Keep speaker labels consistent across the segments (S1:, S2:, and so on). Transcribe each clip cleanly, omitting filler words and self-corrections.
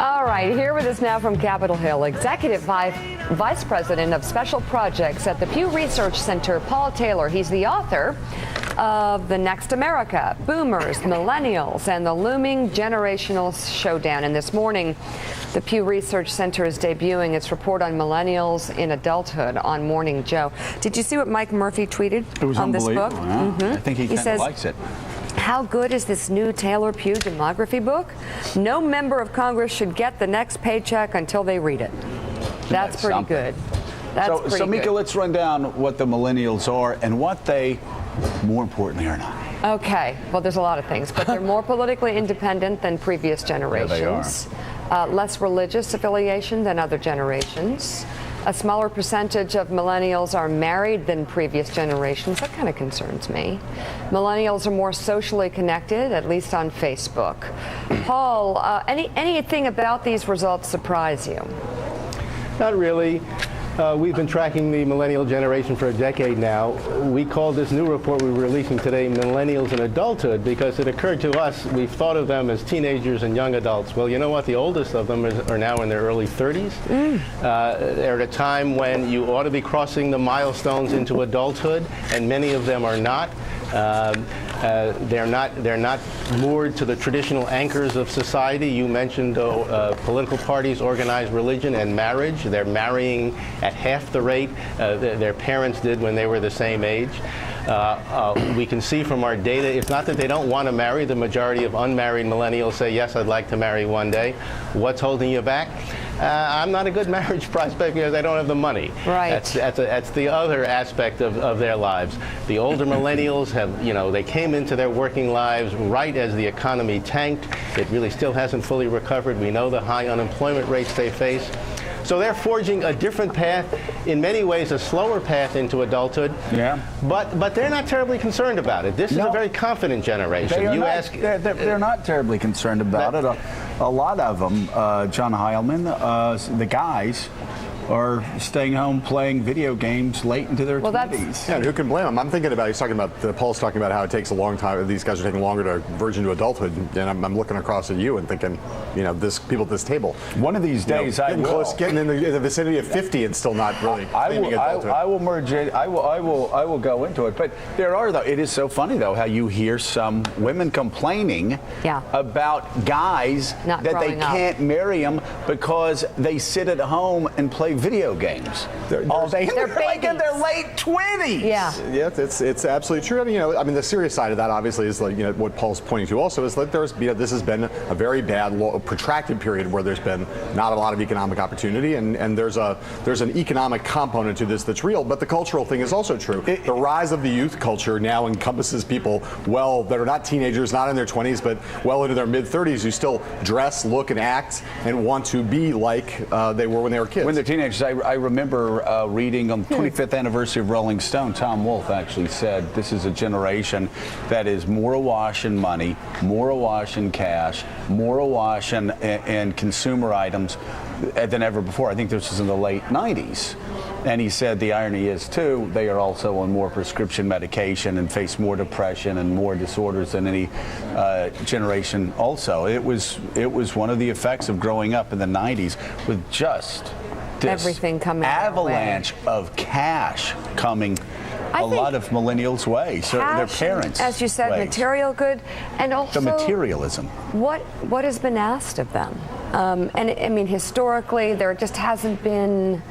S1: All right, here with us now from Capitol Hill, Executive Vice President of Special Projects at the Pew Research Center, Paul Taylor. He's the author of The Next America, Boomers, Millennials, and the Looming Generational Showdown. And this morning, the Pew Research Center is debuting its report on millennials in adulthood on Morning Joe. Did you see what Mike Murphy tweeted on this book?
S2: Yeah. I think he kind of likes it.
S1: How good is this new Taylor Pew demography book? No member of Congress should get the next paycheck until they read it. That's pretty good.
S2: So Mika, let's run down what the millennials are and what they, more importantly, are not.
S1: Okay. Well, there's a lot of things, but they're more politically independent than previous generations.
S2: Yeah, they are.
S1: Less religious affiliation than other generations. A smaller percentage of millennials are married than previous generations. That kind of concerns me. Millennials are more socially connected, at least on Facebook. Paul, anything about these results surprise you?
S3: Not really. We've been tracking the millennial generation for a decade now. We call this new report we're releasing today Millennials in Adulthood because it occurred to us, we've thought of them as teenagers and young adults. Well, you know what? The oldest of them are now in their early 30s. They're at a time when you ought to be crossing the milestones into adulthood, and many of them are not. They're not moored to the traditional anchors of society. You mentioned political parties, organized religion, and marriage. They're marrying at half the rate their parents did when they were the same age. We can see from our data, it's not that they don't want to marry. The majority of unmarried millennials say, yes, I'd like to marry one day. What's holding you back? I'm not a good marriage prospect because I don't have the money.
S1: Right.
S3: That's the other aspect of their lives. The older millennials have, they came into their working lives right as the economy tanked. It really still hasn't fully recovered. We know the high unemployment rates they face. So they're forging a different path, in many ways a slower path into adulthood. Yeah. But they're not terribly concerned about it. This is a very confident generation.
S2: They're not terribly concerned about it. A lot of them, John Heilman, the guys, are staying home playing video games late into their 20s.
S4: Yeah, and who can blame them? I'm thinking about, Paul's talking about how it takes a long time, these guys are taking longer to verge into adulthood, and I'm looking across at you and thinking, people at this table.
S2: One of these days I will.
S4: Getting in the vicinity of 50 and still not really claiming adulthood.
S2: I will merge it, I will go into it, but there are, though, it is so funny, though, how you hear some women complaining about guys that they can't marry them because they sit at home and play video games all day. They're like in their late 20s.
S1: Yeah,
S4: it's absolutely true. And the serious side of that, obviously, is what Paul's pointing to also is that this has been a very bad, protracted period where there's been not a lot of economic opportunity, and there's an economic component to this that's real. But the cultural thing is also true. The rise of the youth culture now encompasses people that are not teenagers, not in their 20s, but well into their mid 30s, who still dress, look, and act and want to be like they were when they were kids.
S2: When they're teenagers. I remember reading on the 25th anniversary of Rolling Stone, Tom Wolfe actually said this is a generation that is more awash in money, more awash in cash, more awash in consumer items than ever before. I think this was in the late 90s. And he said the irony is, too, they are also on more prescription medication and face more depression and more disorders than any generation also. It was one of the effects of growing up in the 90s with just
S1: everything coming
S2: avalanche of cash coming a lot of millennials' way. So their parents,
S1: as you said, material good, and also
S2: the materialism.
S1: What has been asked of them? And historically, there just hasn't been.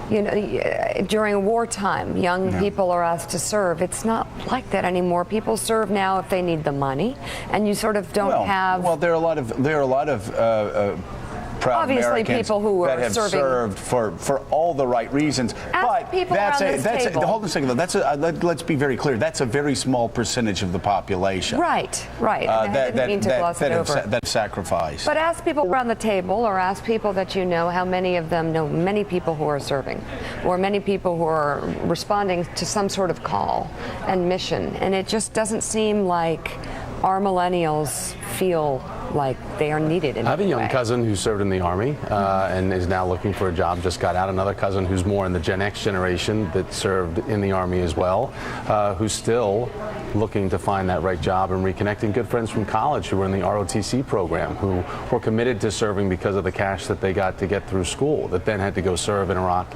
S1: During wartime, young people are asked to serve. It's not like that anymore. People serve now if they need the money, and you sort of don't have.
S2: Well, there are a lot of proud
S1: obviously
S2: Americans
S1: people who
S2: that
S1: are
S2: have served for all the right reasons.
S1: But
S2: hold on a second, though. Let's be very clear. That's a very small percentage of the population.
S1: Right. I didn't mean to gloss it over.
S2: That sacrifice.
S1: But ask people around the table, or ask people that you know, how many of them know many people who are serving, or many people who are responding to some sort of call and mission. And it just doesn't seem like our millennials feel like they are needed in
S5: I have a
S1: any
S5: young
S1: way.
S5: cousin who served in the Army and is now looking for a job, just got out. Another cousin who's more in the Gen X generation that served in the Army as well, who's still looking to find that right job and reconnecting. Good friends from college who were in the ROTC program who were committed to serving because of the cash that they got to get through school, that then had to go serve in Iraq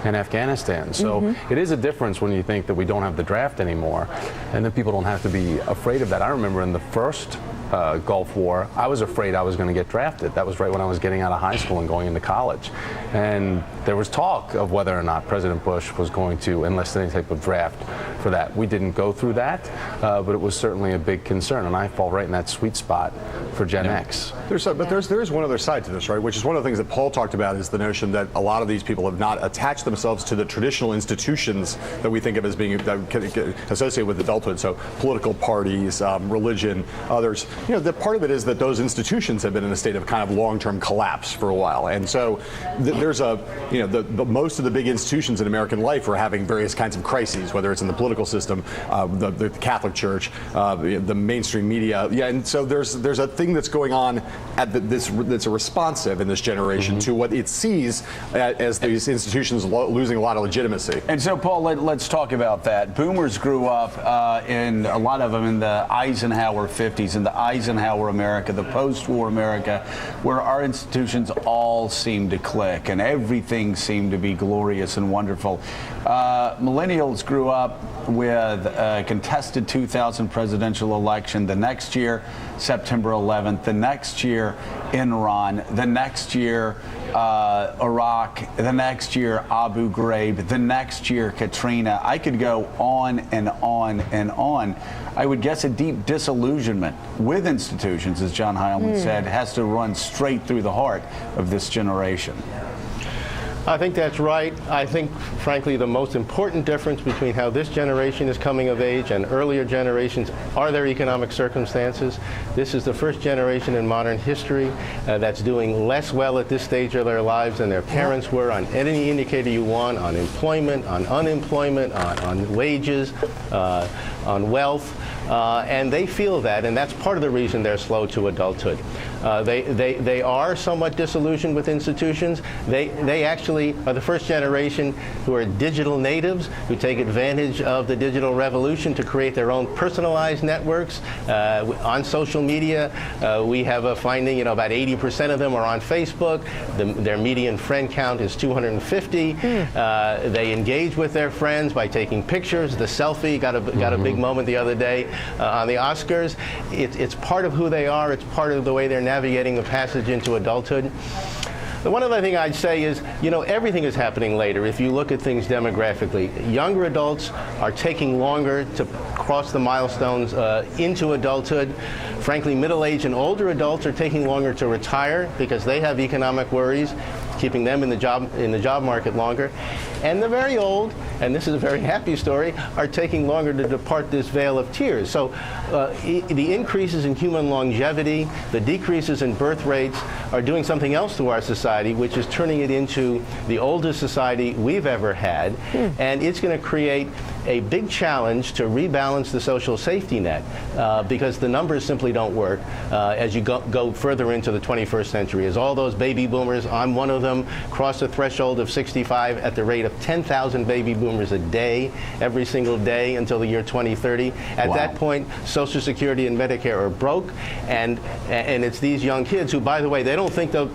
S5: and Afghanistan. So it is a difference when you think that we don't have the draft anymore, and then people don't have to be afraid of that. I remember in the first Gulf War, I was afraid I was going to get drafted. That was right when I was getting out of high school and going into college. And there was talk of whether or not President Bush was going to enlist any type of draft for that. We didn't go through that, but it was certainly a big concern, and I fall right in that sweet spot for Gen X.
S4: There is one other side to this, right? Which is one of the things that Paul talked about, is the notion that a lot of these people have not attached themselves to the traditional institutions that we think of as being associated with adulthood. So political parties, religion, others. You know, the part of it is that those institutions have been in a state of kind of long-term collapse for a while, and so there's most of the big institutions in American life are having various kinds of crises, whether it's in the political system, the Catholic Church, the mainstream media. Yeah, and so there's a thing that's going on that's responsive in this generation to what it sees as these institutions losing a lot of legitimacy.
S2: And so, Paul, let's talk about that. Boomers grew up in a lot of them in the Eisenhower 50s, in the Eisenhower America, the post-war America, where our institutions all seemed to click and everything seemed to be glorious and wonderful. Millennials grew up with a contested 2000 presidential election. The next year, September 11th. The next year, Enron. The next year, Iraq. The next year, Abu Ghraib. The next year, Katrina. I could go on and on and on. I would guess a deep disillusionment with institutions, as John Heilman said, has to run straight through the heart of this generation.
S3: I think that's right. I think, frankly, the most important difference between how this generation is coming of age and earlier generations are their economic circumstances. This is the first generation in modern history that's doing less well at this stage of their lives than their parents were on any indicator you want, on employment, on unemployment, on wages, on wealth. And they feel that, and that's part of the reason they're slow to adulthood. They are somewhat disillusioned with institutions. They actually are the first generation who are digital natives, who take advantage of the digital revolution to create their own personalized networks on social media. We have a finding, about 80% of them are on Facebook. Their median friend count is 250. They engage with their friends by taking pictures. The selfie got a big moment the other day on the Oscars. It's part of who they are. It's part of the way they're navigating the passage into adulthood. The one other thing I'd say is, everything is happening later. If you look at things demographically, younger adults are taking longer to cross the milestones into adulthood. Frankly, middle-aged and older adults are taking longer to retire because they have economic worries, keeping them in the job market longer. And the very old, and this is a very happy story, are taking longer to depart this vale of tears. So the increases in human longevity, the decreases in birth rates are doing something else to our society, which is turning it into the oldest society we've ever had. And it's going to create a big challenge to rebalance the social safety net because the numbers simply don't work as you go further into the 21st century. As all those baby boomers, I'm one of them, cross the threshold of 65 at the rate of 10,000 baby boomers a day, every single day until the year 2030. At that point, Social Security and Medicare are broke, and it's these young kids who, by the way, they don't think they're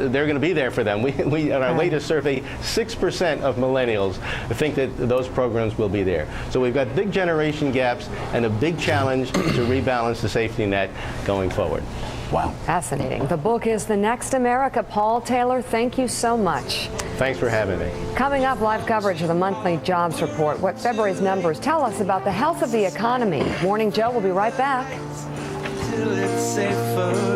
S3: going to be there for them. We in our latest survey, 6% of millennials think that those programs will be there. So we've got big generation gaps and a big challenge to rebalance the safety net going forward.
S2: Wow.
S1: Fascinating. The book is The Next America. Paul Taylor, thank you so much.
S3: Thanks for having me.
S1: Coming up, live coverage of the monthly jobs report. What February's numbers tell us about the health of the economy. Morning Joe will be right back.
S6: Till it's safer.